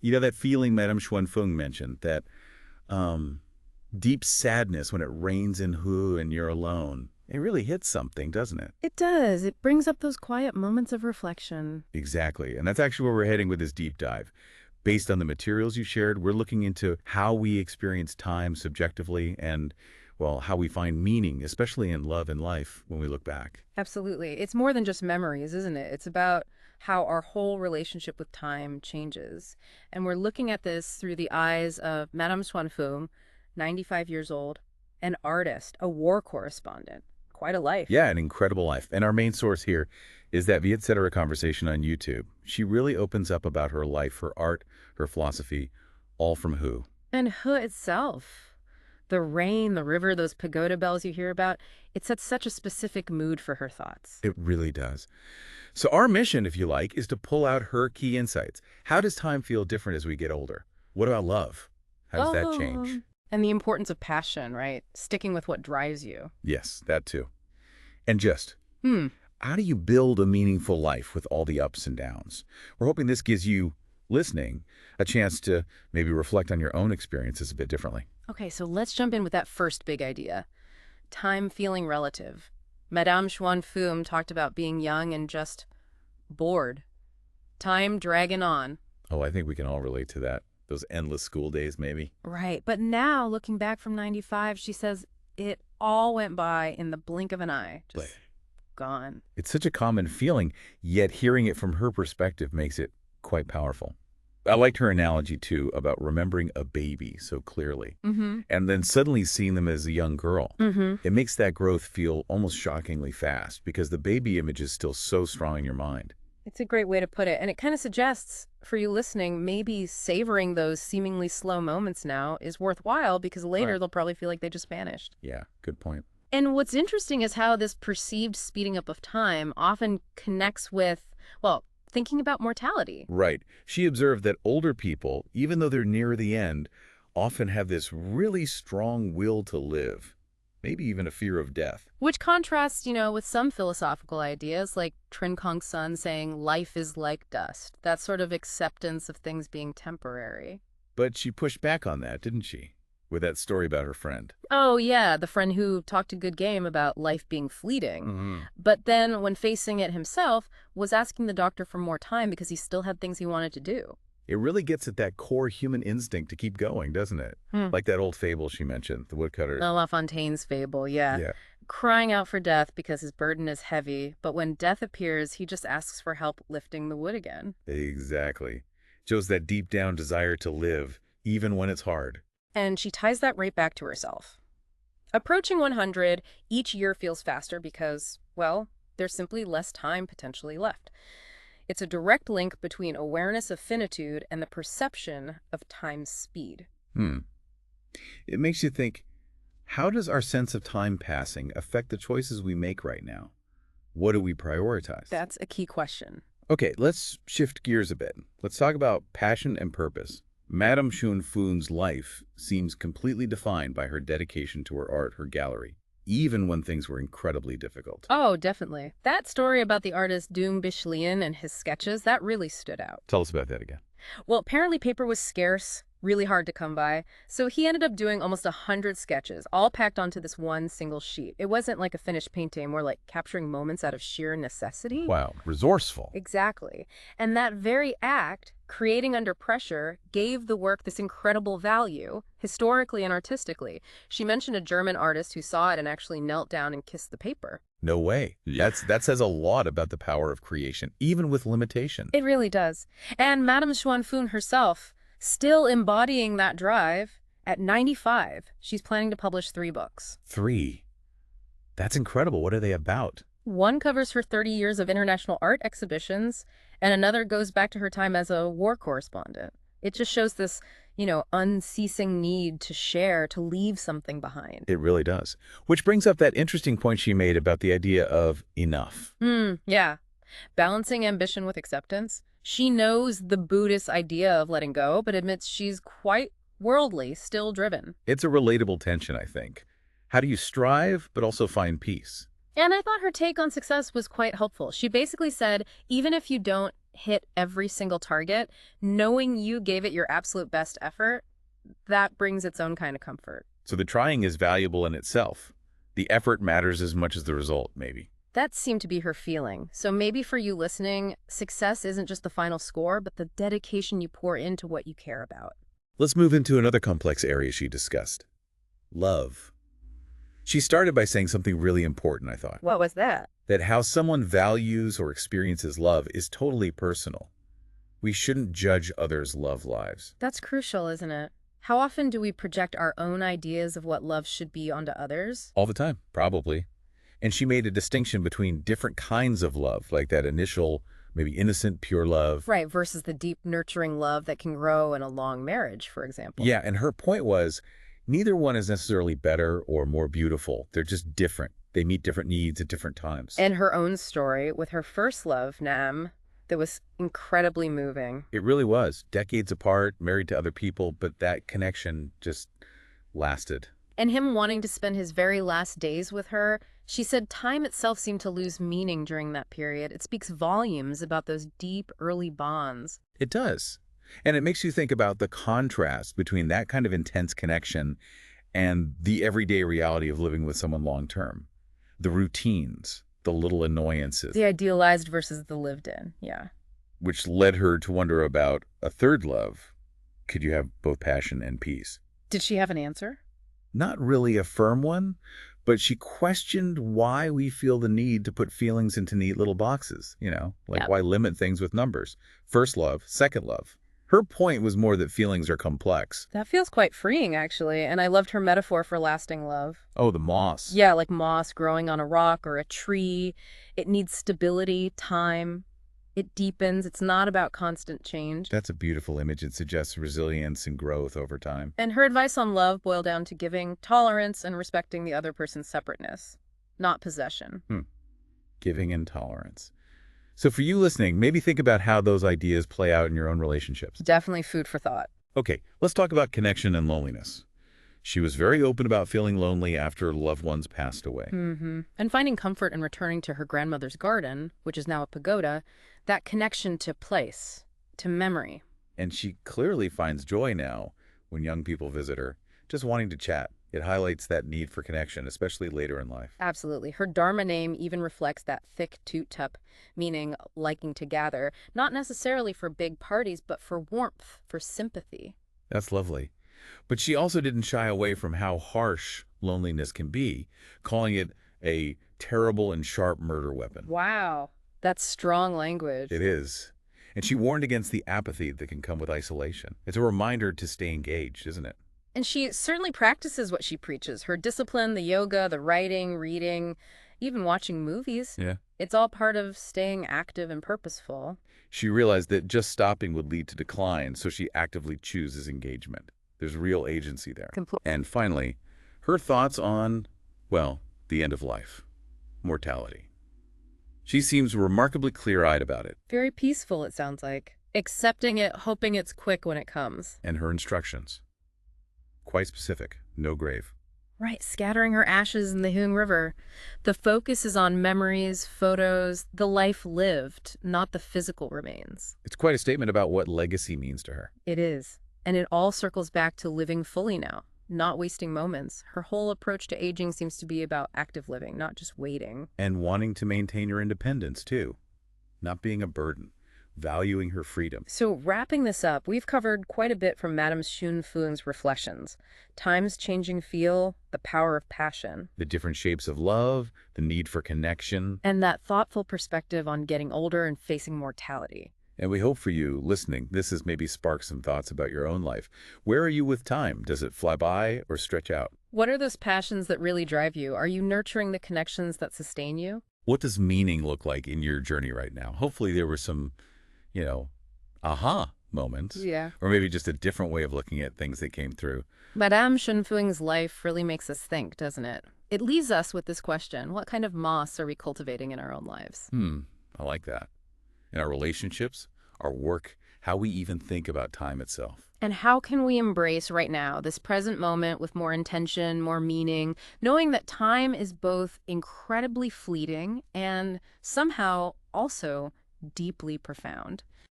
You know, that feeling Madame Xuân Phượng mentioned, that um, deep sadness when it rains in Hu and you're alone. It really hits something, doesn't it? It does. It brings up those quiet moments of reflection. Exactly. And that's actually where we're heading with this deep dive. Based on the materials you shared, we're looking into how we experience time subjectively and, well, how we find meaning, especially in love and life, when we look back. Absolutely. It's more than just memories, isn't it? It's about how our whole relationship with time changes. And we're looking at this through the eyes of Madame Xuân Phượng, 95 years old, an artist, a war correspondent. Quite a life. Yeah, an incredible life. And our main source here is that Vietcetera conversation on YouTube. She really opens up about her life, her art, her philosophy, all from Hu. And He itself, the rain, the river, those pagoda bells you hear about, it sets such a specific mood for her thoughts. It really does. So our mission, if you like, is to pull out her key insights. How does time feel different as we get older? What about love? How does that change? And the importance of passion, right? Sticking with what drives you. Yes, that too. And just, Hmm. how do you build a meaningful life with all the ups and downs? We're hoping this gives you, listening, a chance to maybe reflect on your own experiences a bit differently. Okay, so let's jump in with that first big idea. Time feeling relative. Madame Xuân Phượng talked about being young and just bored. Time dragging on. Oh, I think we can all relate to that. Those endless school days, maybe. Right, but now, looking back from 95, she says it all went by in the blink of an eye. Just gone. It's such a common feeling, yet hearing it from her perspective makes it quite powerful. I liked her analogy, too, about remembering a baby so clearly, Mm-hmm. and then suddenly seeing them as a young girl. Mm-hmm. It makes that growth feel almost shockingly fast because the baby image is still so strong in your mind. It's a great way to put it. And it kind of suggests, for you listening, maybe savoring those seemingly slow moments now is worthwhile because later Right. they'll probably feel like they just vanished. Yeah, good point. And what's interesting is how this perceived speeding up of time often connects with, well, thinking about mortality. Right. She observed that older people, even though they're near the end, often have this really strong will to live, maybe even a fear of death. Which contrasts, with some philosophical ideas like Trin Kong Sun saying life is like dust, that sort of acceptance of things being temporary. But she pushed back on that, didn't she? With that story about her friend. Oh, yeah, the friend who talked a good game about life being fleeting. Mm-hmm. But then, when facing it himself, was asking the doctor for more time because he still had things he wanted to do. It really gets at that core human instinct to keep going, doesn't it? Hmm. Like that old fable she mentioned, the woodcutter. La Fontaine's fable, yeah. Yeah, Crying out for death because his burden is heavy, but when death appears, he just asks for help lifting the wood again. exactly. Shows that deep down desire to live, even when it's hard. And she ties that right back to herself. Approaching 100, each year feels faster because, well, there's simply less time potentially left. It's a direct link between awareness of finitude and the perception of time's speed. It makes you think, how does our sense of time passing affect the choices we make right now? What do we prioritize? That's a key question. Okay, let's shift gears a bit. Let's talk about passion and purpose. Madame Xuân Phượng life seems completely defined by her dedication to her art, her gallery, even when things were incredibly difficult. Oh, definitely. That story about the artist Doom Bichlien and his sketches, that really stood out. Tell us about that again. Well, apparently paper was scarce, really hard to come by, so he ended up doing almost 100 sketches, all packed onto this one single sheet. It wasn't like a finished painting, more like capturing moments out of sheer necessity. Wow, resourceful. Exactly. And that very act, creating under pressure, gave the work this incredible value, historically and artistically. She mentioned a German artist who saw it and actually knelt down and kissed the paper. No way. That says a lot about the power of creation, even with limitation. It really does. And Madame Xuân Phượng herself, still embodying that drive, at 95, she's planning to publish 3 books. 3. That's incredible. What are they about? One covers her 30 years of international art exhibitions, and another goes back to her time as a war correspondent. It just shows this, unceasing need to share, to leave something behind. It really does. Which brings up that interesting point she made about the idea of enough. Yeah. Balancing ambition with acceptance. She knows the Buddhist idea of letting go, but admits she's quite worldly, still driven. It's a relatable tension, I think. How do you strive, but also find peace? And I thought her take on success was quite helpful. She basically said, even if you don't hit every single target, knowing you gave it your absolute best effort, that brings its own kind of comfort. So the trying is valuable in itself. The effort matters as much as the result, maybe. That seemed to be her feeling. So maybe for you listening, success isn't just the final score, but the dedication you pour into what you care about. Let's move into another complex area she discussed. Love. She started by saying something really important, I thought. What was that? That how someone values or experiences love is totally personal. We shouldn't judge others' love lives. That's crucial, isn't it? How often do we project our own ideas of what love should be onto others? All the time, probably. And she made a distinction between different kinds of love, like that initial, maybe innocent, pure love. Right, versus the deep, nurturing love that can grow in a long marriage, for example. Yeah, and her point was, neither one is necessarily better or more beautiful. They're just different. They meet different needs at different times. And her own story with her first love, Nam, that was incredibly moving. It really was. Decades apart, married to other people, but that connection just lasted. And him wanting to spend his very last days with her, she said time itself seemed to lose meaning during that period. It speaks volumes about those deep, early bonds. It does. And it makes you think about the contrast between that kind of intense connection and the everyday reality of living with someone long term. The routines, the little annoyances, The idealized versus the lived in, yeah. which led her to wonder about a third love. Could you have both passion and peace? Did she have an answer? Not really a firm one, but she questioned why we feel the need to put feelings into neat little boxes, like Yep. why limit things with numbers. First love, second love. Her point was more that feelings are complex. That feels quite freeing, actually, and I loved her metaphor for lasting love. Oh, the moss. Yeah, like moss growing on a rock or a tree. It needs stability, time. It deepens. It's not about constant change. That's a beautiful image. It suggests resilience and growth over time. And her advice on love boiled down to giving tolerance and respecting the other person's separateness, not possession. Giving and tolerance. So for you listening, maybe think about how those ideas play out in your own relationships. Definitely food for thought. Okay, let's talk about connection and loneliness. She was very open about feeling lonely after loved ones passed away. And finding comfort in returning to her grandmother's garden, which is now a pagoda, that connection to place, to memory. And she clearly finds joy now when young people visit her, just wanting to chat. It highlights that need for connection, especially later in life. Absolutely. Her Dharma name even reflects that thick toot-tup, meaning liking to gather, not necessarily for big parties, but for warmth, for sympathy. That's lovely. But she also didn't shy away from how harsh loneliness can be, calling it a terrible and sharp murder weapon. Wow. That's strong language. It is. And she warned against the apathy that can come with isolation. It's a reminder to stay engaged, isn't it? And she certainly practices what she preaches. Her discipline, the yoga, the writing, reading, even watching movies. Yeah. It's all part of staying active and purposeful. She realized that just stopping would lead to decline, so she actively chooses engagement. There's real agency there. And finally, her thoughts on, well, the end of life, mortality. She seems remarkably clear-eyed about it. Very peaceful, it sounds like. Accepting it, hoping it's quick when it comes. And her instructions. Quite specific. No grave. Right, scattering her ashes in the Hoong River. The focus is on memories, photos, the life lived, not the physical remains. It's quite a statement about what legacy means to her. It is. And it all circles back to living fully now, not wasting moments. Her whole approach to aging seems to be about active living, not just waiting. And wanting to maintain your independence, too. Not being a burden. Valuing her freedom. So wrapping this up, we've covered quite a bit from Madame Xuân Phượng reflections. Time's changing feel, the power of passion. The different shapes of love, the need for connection. And that thoughtful perspective on getting older and facing mortality. And we hope for you listening, this has maybe sparked some thoughts about your own life. Where are you with time? Does it fly by or stretch out? What are those passions that really drive you? Are you nurturing the connections that sustain you? What does meaning look like in your journey right now? Hopefully there were some, aha moments. Yeah. Or maybe just a different way of looking at things that came through. Madame Xuân Phượng life really makes us think, doesn't it? It leaves us with this question: what kind of moss are we cultivating in our own lives? I like that. In our relationships, our work, how we even think about time itself. And how can we embrace right now, this present moment with more intention, more meaning, knowing that time is both incredibly fleeting and somehow also deeply profound.